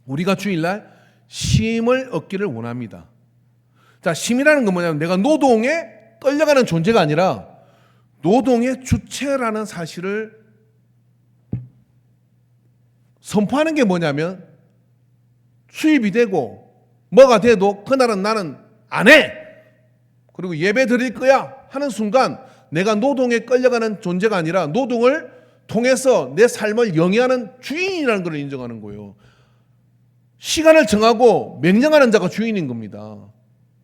우리가 주일날 쉼을 얻기를 원합니다. 자, 쉼이라는 건 뭐냐면 내가 노동에 끌려가는 존재가 아니라 노동의 주체라는 사실을 선포하는 게 뭐냐면 수입이 되고 뭐가 돼도 그날은 나는 안 해. 그리고 예배 드릴 거야 하는 순간 내가 노동에 끌려가는 존재가 아니라 노동을 통해서 내 삶을 영위하는 주인이라는 걸 인정하는 거예요. 시간을 정하고 명령하는 자가 주인인 겁니다.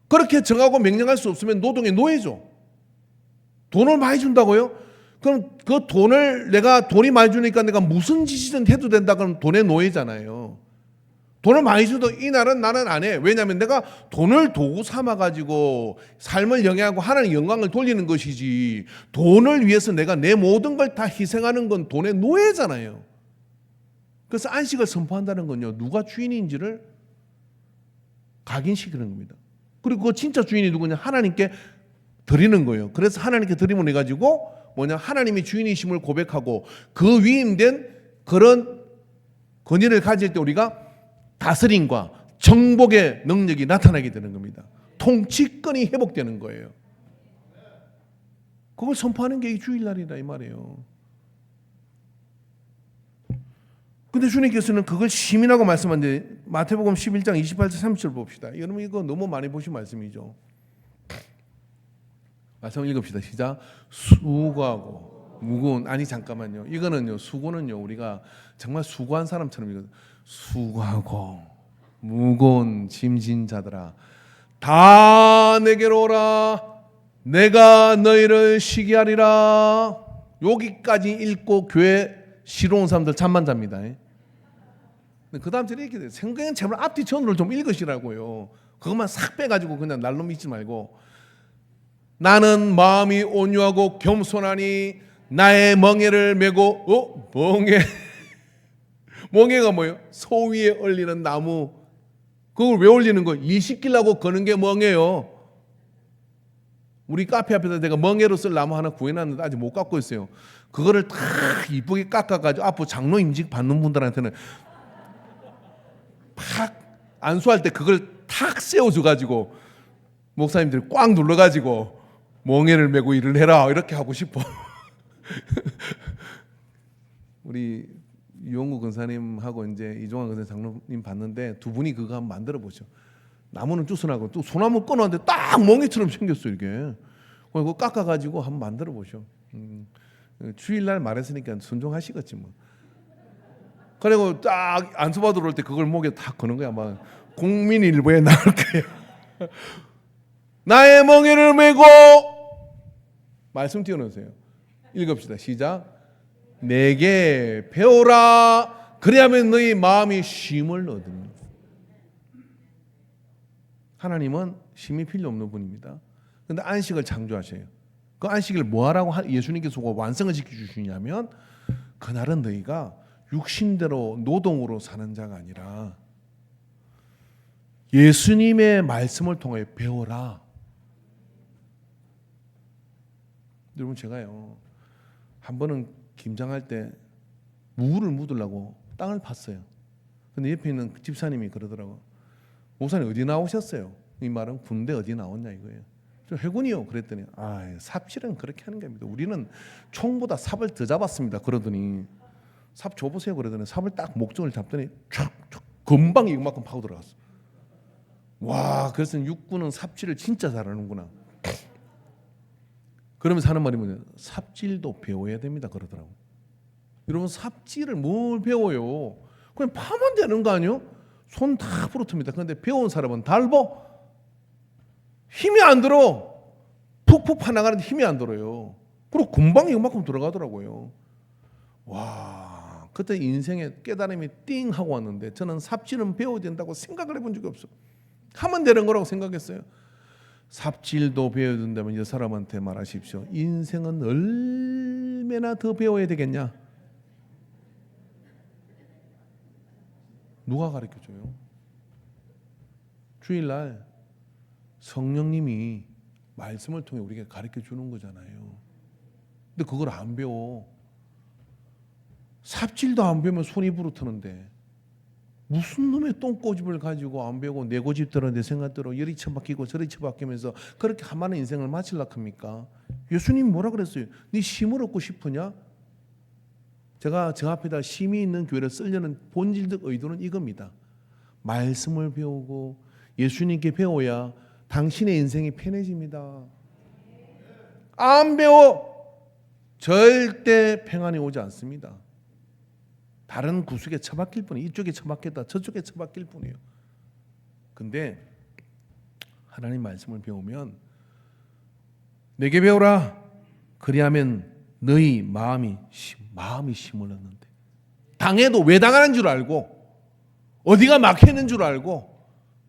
그렇게 정하고 명령할 수 없으면 노동의 노예죠. 돈을 많이 준다고요? 그럼 그 돈을 내가 돈이 많이 주니까 내가 무슨 짓이든 해도 된다 그러면 돈의 노예잖아요. 돈을 많이 줘도 이날은 나는 안 해. 왜냐하면 내가 돈을 도구 삼아가지고 삶을 영위하고 하나님 영광을 돌리는 것이지, 돈을 위해서 내가 내 모든 걸 다 희생하는 건 돈의 노예잖아요. 그래서 안식을 선포한다는 건요, 누가 주인인지를 각인시키는 겁니다. 그리고 그 진짜 주인이 누구냐? 하나님께 드리는 거예요. 그래서 하나님께 드림을 해가지고 뭐냐? 하나님이 주인이심을 고백하고 그 위임된 그런 권위를 가질 때 우리가 다스림과 정복의 능력이 나타나게 되는 겁니다. 통치권이 회복되는 거예요. 그걸 선포하는 게 이 주일날이다 이 말이에요. 근데 주님께서는 그걸 시민하고 말씀하는데 마태복음 11장 28절 30절 봅시다. 여러분 이거 너무 많이 보신 말씀이죠. 말씀 읽읍시다. 시작. 수고하고 무거운, 아니 잠깐만요. 이거는요, 수고는요 우리가 정말 수고한 사람처럼 이거 수고하고 무거운 짐진 자들아 다 내게로 오라 내가 너희를 쉬게 하리라. 여기까지 읽고 교회 쉬러 온 사람들 잠만 잡니다. 그 다음 절에 이렇게 돼요. 생각엔 제발 앞뒤 전으로 좀 읽으시라고요. 그것만 싹 빼가지고 그냥 날로 믿지 말고, 나는 마음이 온유하고 겸손하니 나의 멍에를 메고, 멍에가 뭐예요? 소 위에 올리는 나무. 그걸 왜 올리는 거예요? 일 시키려고 거는 게 멍에요. 우리 카페 앞에서 내가 멍에로 쓸 나무 하나 구해놨는데 아직 못 갖고 있어요. 그거를 다 이쁘게 깎아가지고 앞으로 장로 임직 받는 분들한테는 팍 안수할 때 그걸 탁 세워줘가지고 목사님들이 꽉 눌러가지고 멍에를 메고 일을 해라 이렇게 하고 싶어. 우리 유홍구 권사님하고 이제 이종환 권사님 장로님 봤는데 두 분이 그거 한번 만들어 보죠. 나무는 주스나고 또 소나무 끊었는데 딱 멍에처럼 생겼어 이게. 그거 깎아가지고 한번 만들어 보죠. 주일날 말했으니까 순종하시겠지 뭐. 그리고 딱 안수받으러 올 때 그걸 목에 탁 거는 거야. 아마 국민일보에 나올 거예요. 나의 멍에를 메고 말씀 띄워놓으세요. 읽읍시다. 시작. 내게 배우라. 그리하면 너희 마음이 쉼을 얻으리라. 하나님은 쉼이 필요 없는 분입니다. 그런데 안식을 창조하셔요. 그 안식일을 뭐하라고 예수님께서 완성을 시켜주시냐면 그날은 너희가 육신대로 노동으로 사는 자가 아니라 예수님의 말씀을 통해 배워라. 여러분 제가요 한 번은 김장할 때 무를 묻으려고 땅을 팠어요. 근데 옆에 있는 집사님이 그러더라고. 목사님 어디 나오셨어요? 이 말은 군대 어디 나왔냐 이거예요. 저 해군이요. 그랬더니 삽질은 그렇게 하는 겁니다. 우리는 총보다 삽을 더 잡았습니다. 그러더니 삽 줘보세요. 그러더니 삽을 딱 목적을 잡더니 촥 금방 이만큼 파고 들어갔어. 와, 그래서 육군은 삽질을 진짜 잘하는구나. 그러면서 하는 말이 뭐냐? 삽질도 배워야 됩니다. 그러더라고. 여러분 삽질을 뭘 배워요? 그냥 파면 되는 거 아니요? 손 다 부러뜨립니다. 그런데 배운 사람은 달보 힘이 안 들어. 푹푹 파나가는데 힘이 안 들어요. 그리고 금방 이만큼 들어가더라고요. 와, 그때 인생에 깨달음이 띵 하고 왔는데 저는 삽질은 배워야 된다고 생각을 해본 적이 없어. 하면 되는 거라고 생각했어요. 삽질도 배워야 된다면 이 사람한테 말하십시오. 인생은 얼마나 더 배워야 되겠냐? 누가 가르쳐줘요? 주일날 성령님이 말씀을 통해 우리에게 가르쳐 주는 거잖아요. 근데 그걸 안 배워. 삽질도 안 배우면 손이 부르트는데 무슨 놈의 똥꼬집을 가지고 안 배우고 내 고집대로 내 생각대로 열이 처박히고 저리 처박히면서 그렇게 한많은 인생을 마치려고 합니까? 예수님이 뭐라 그랬어요? 네 힘을 얻고 싶으냐? 제가 저 앞에다 힘이 있는 교회를 쓰려는 본질적 의도는 이겁니다. 말씀을 배우고 예수님께 배워야 당신의 인생이 편해집니다. 안 배워 절대 평안이 오지 않습니다. 다른 구석에 처박힐 뿐이에요. 이쪽에 처박혔다 저쪽에 처박힐 뿐이에요. 근데 하나님 말씀을 배우면 내게 배우라 그리하면 너희 마음이 힘을 얻는데 당해도 왜 당하는 줄 알고 어디가 막혀있는 줄 알고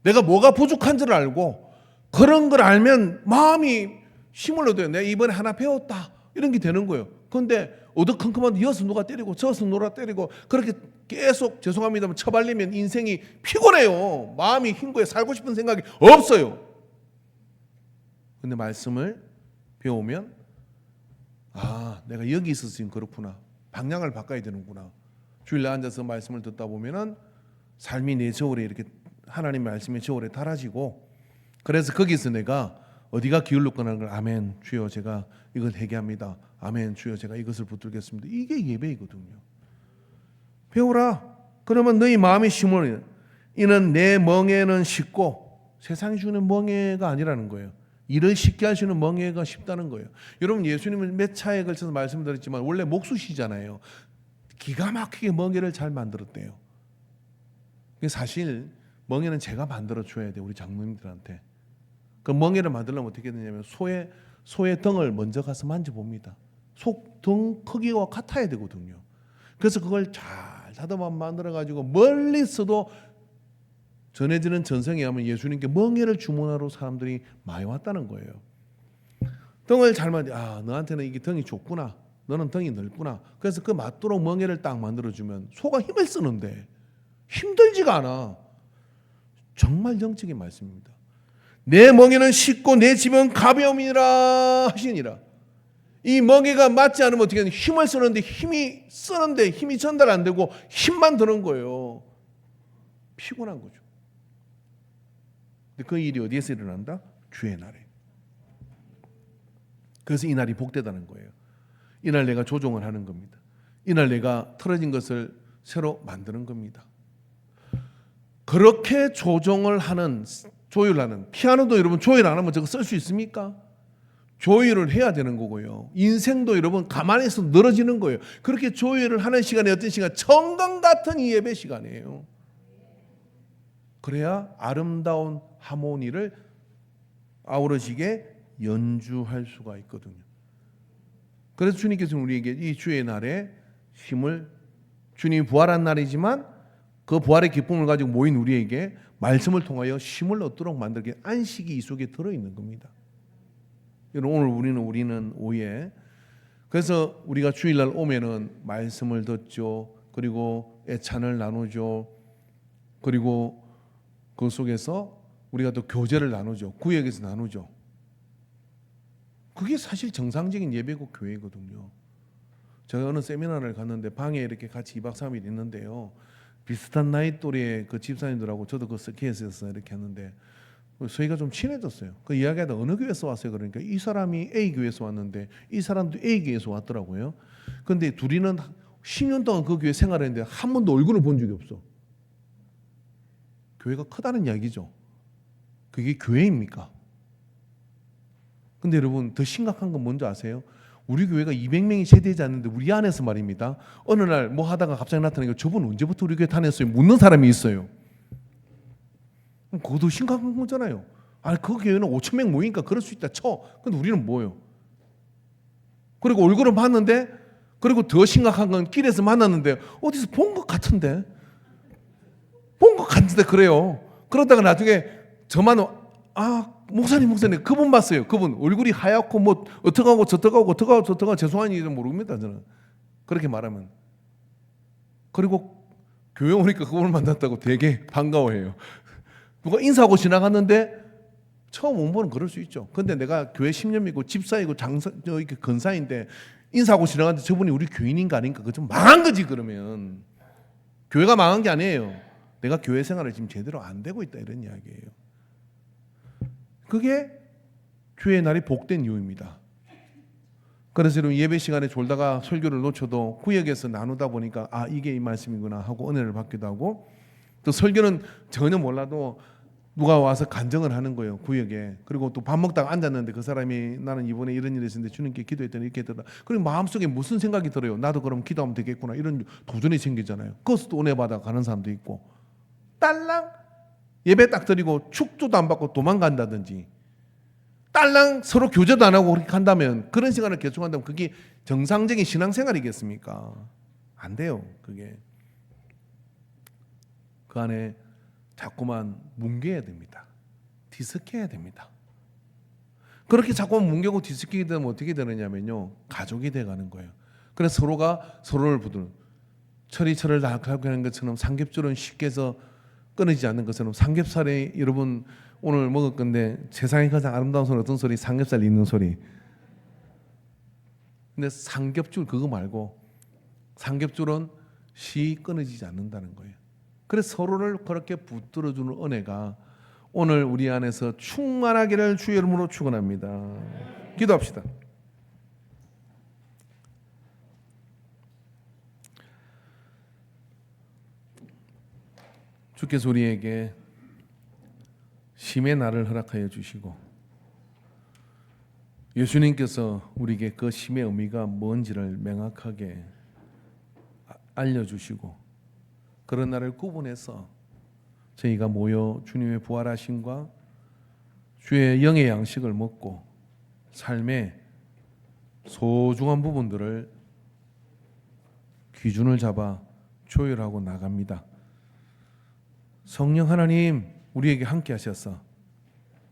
내가 뭐가 부족한 줄 알고 그런 걸 알면 마음이 힘을 얻어요. 내가 이번에 하나 배웠다 이런 게 되는 거예요. 그런데 어두컴컴한 여서 누가 때리고 저서 누가 때리고 그렇게 계속 죄송합니다만 처발리면 인생이 피곤해요. 마음이 흰 거에 살고 싶은 생각이 없어요. 근데 말씀을 배우면 내가 여기 있어서 지금 그렇구나. 방향을 바꿔야 되는구나. 주일날 앉아서 말씀을 듣다 보면은 삶이 내 저울에 이렇게 하나님 말씀의 저울에 달아지고 그래서 거기서 내가 어디가 기울었거나 걸 아멘 주여 제가 이걸 회개합니다. 아멘 주여 제가 이것을 붙들겠습니다. 이게 예배이거든요. 배우라. 그러면 너희 마음이 힘을 이는 내 멍에는 쉽고 세상이 주는 멍에가 아니라는 거예요. 일을 쉽게 하시는 멍에가 쉽다는 거예요. 여러분 예수님은 몇 차에 걸쳐서 말씀드렸지만 원래 목수시잖아요. 기가 막히게 멍에를 잘 만들었대요. 사실 멍에는 제가 만들어 줘야 돼요. 우리 장로님들한테. 그 멍에를 만들려면 어떻게 되냐면 소의 등을 먼저 가서 만져봅니다. 소 등 크기와 같아야 되거든요. 그래서 그걸 잘 다듬어 만들어가지고 멀리서도 전해지는 전성에 하면 예수님께 멍에를 주문하러 사람들이 많이 왔다는 거예요. 등을 잘 만져, 너한테는 이게 등이 좁구나. 너는 등이 넓구나. 그래서 그 맞도록 멍에를 딱 만들어주면 소가 힘을 쓰는데 힘들지가 않아. 정말 영적인 말씀입니다. 내 멍에는 쉽고 내 짐은 가벼움이라 하시니라. 이 멍에가 맞지 않으면 어떻게 하냐? 힘을 쓰는데 힘이 전달 안 되고 힘만 드는 거예요. 피곤한 거죠. 근데 그 일이 어디에서 일어난다? 주의 날에. 그래서 이 날이 복되다는 거예요. 이날 내가 조종을 하는 겁니다. 이날 내가 틀어진 것을 새로 만드는 겁니다. 그렇게 조율하는 피아노도 여러분 조율 안 하면 저거 쓸 수 있습니까? 조율을 해야 되는 거고요. 인생도 여러분 가만히 있어 늘어지는 거예요. 그렇게 조율을 하는 시간이 어떤 시간? 청강 같은 이 예배 시간이에요. 그래야 아름다운 하모니를 아우러지게 연주할 수가 있거든요. 그래서 주님께서 우리에게 이 주의 날에 힘을 주님이 부활한 날이지만 그 부활의 기쁨을 가지고 모인 우리에게 말씀을 통하여 힘을 얻도록 만들게 안식이 이 속에 들어있는 겁니다. 여러분 오늘 우리는 오후에 그래서 우리가 주일날 오면은 말씀을 듣죠. 그리고 애찬을 나누죠. 그리고 그 속에서 우리가 또 교제를 나누죠. 구역에서 나누죠. 그게 사실 정상적인 예배고 교회거든요. 제가 어느 세미나를 갔는데 방에 이렇게 같이 2박 3일 있는데요. 비슷한 나이 또래의 그 집사님들하고 저도 그 스키에서 이렇게 하는데 저희가 좀 친해졌어요. 그 이야기하다 어느 교회에서 왔어요. 그러니까 이 사람이 A 교회에서 왔는데 이 사람도 A 교회에서 왔더라고요. 근데 둘이는 10년 동안 그 교회 생활했는데 한 번도 얼굴을 본 적이 없어. 교회가 크다는 이야기죠. 그게 교회입니까? 근데 여러분 더 심각한 건 뭔지 아세요? 우리 교회가 200명이 세대지 않는데 우리 안에서 말입니다. 어느 날 뭐 하다가 갑자기 나타나니까 저분 언제부터 우리 교회 다녔어요? 묻는 사람이 있어요. 그것도 심각한 거잖아요. 아니 그 교회는 5천 명 모이니까 그럴 수 있다 쳐. 근데 우리는 뭐예요? 그리고 얼굴을 봤는데 그리고 더 심각한 건 길에서 만났는데 어디서 본 것 같은데 본 것 같은데 그래요. 그러다가 나중에 저만 목사님 그분 봤어요. 그분 얼굴이 하얗고 뭐 어떡하고 죄송한 일은 모릅니다. 저는 그렇게 말하면. 그리고 교회 오니까 그분을 만났다고 되게 반가워해요. 누가 인사하고 지나갔는데 처음 온 분은 그럴 수 있죠. 근데 내가 교회 10년 믿고 집사이고 이렇게 근사인데 인사하고 지나갔는데 저분이 우리 교인인가 아닌가 그거 좀 망한 거지. 그러면 교회가 망한 게 아니에요. 내가 교회 생활을 지금 제대로 안 되고 있다 이런 이야기예요. 그게 주의 날이 복된 이유입니다. 그래서 여러분 예배 시간에 졸다가 설교를 놓쳐도 구역에서 나누다 보니까 이게 이 말씀이구나 하고 은혜를 받기도 하고 또 설교는 전혀 몰라도 누가 와서 간증을 하는 거예요. 구역에. 그리고 또 밥 먹다가 앉았는데 그 사람이 나는 이번에 이런 일이 있었는데 주님께 기도했더니 이렇게 했다. 그리고 마음속에 무슨 생각이 들어요. 나도 그럼 기도하면 되겠구나. 이런 도전이 생기잖아요. 그것도 또 은혜 받아 가는 사람도 있고 딸랑 예배 딱 드리고 축도도 안 받고 도망간다든지 딸랑 서로 교제도 안 하고 그렇게 한다면 그런 시간을 개척한다면 그게 정상적인 신앙생활이겠습니까? 안 돼요. 그게 그 안에 자꾸만 뭉개야 됩니다. 뒤섞여야 됩니다. 그렇게 자꾸만 뭉개고 뒤섞이게 되면 어떻게 되느냐면요. 가족이 돼가는 거예요. 그래서 서로가 서로를 부두는 철이 철을 낙하게 하는 것처럼 삼겹줄은 쉽게 해서 끊어지지 않는 것처럼 삼겹살이 여러분 오늘 먹을 건데 세상에 가장 아름다운 소리 어떤 소리? 삼겹살 있는 소리. 근데 삼겹줄 그거 말고 삼겹줄은 시 끊어지지 않는다는 거예요. 그래서 서로를 그렇게 붙들어주는 은혜가 오늘 우리 안에서 충만하기를 주의 이름으로 축원합니다. 기도합시다. 주께서 우리에게 심의 날을 허락하여 주시고 예수님께서 우리에게 그 심의 의미가 뭔지를 명확하게 알려주시고 그런 날을 구분해서 저희가 모여 주님의 부활하심과 주의 영의 양식을 먹고 삶의 소중한 부분들을 기준을 잡아 조율하고 나갑니다. 성령 하나님 우리에게 함께 하셔서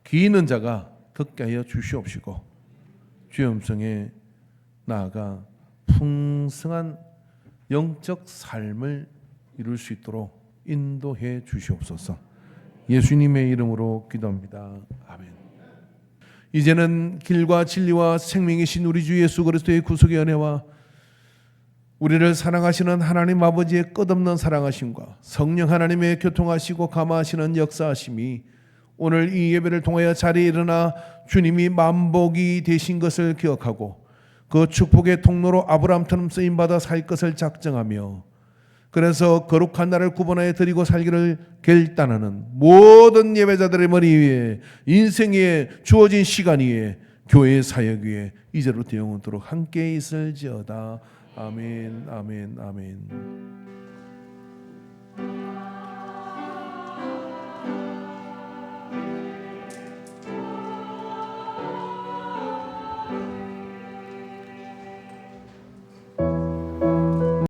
귀 있는 자가 듣게 하여 주시옵시고 주의 음성에 나아가 풍성한 영적 삶을 이룰 수 있도록 인도해 주시옵소서. 예수님의 이름으로 기도합니다. 아멘. 이제는 길과 진리와 생명이신 우리 주 예수 그리스도의 구속의 은혜와 우리를 사랑하시는 하나님 아버지의 끝없는 사랑하심과 성령 하나님의 교통하시고 감화하시는 역사하심이 오늘 이 예배를 통하여 자리에 일어나 주님이 만복이 되신 것을 기억하고 그 축복의 통로로 아브라함처럼 쓰임받아 살 것을 작정하며 그래서 거룩한 날을 구분하여 드리고 살기를 결단하는 모든 예배자들의 머리 위에 인생 위에 주어진 시간 위에 교회의 사역 위에 이제로부터 영원토록 함께 있을지어다. 아멘, 아멘, 아멘.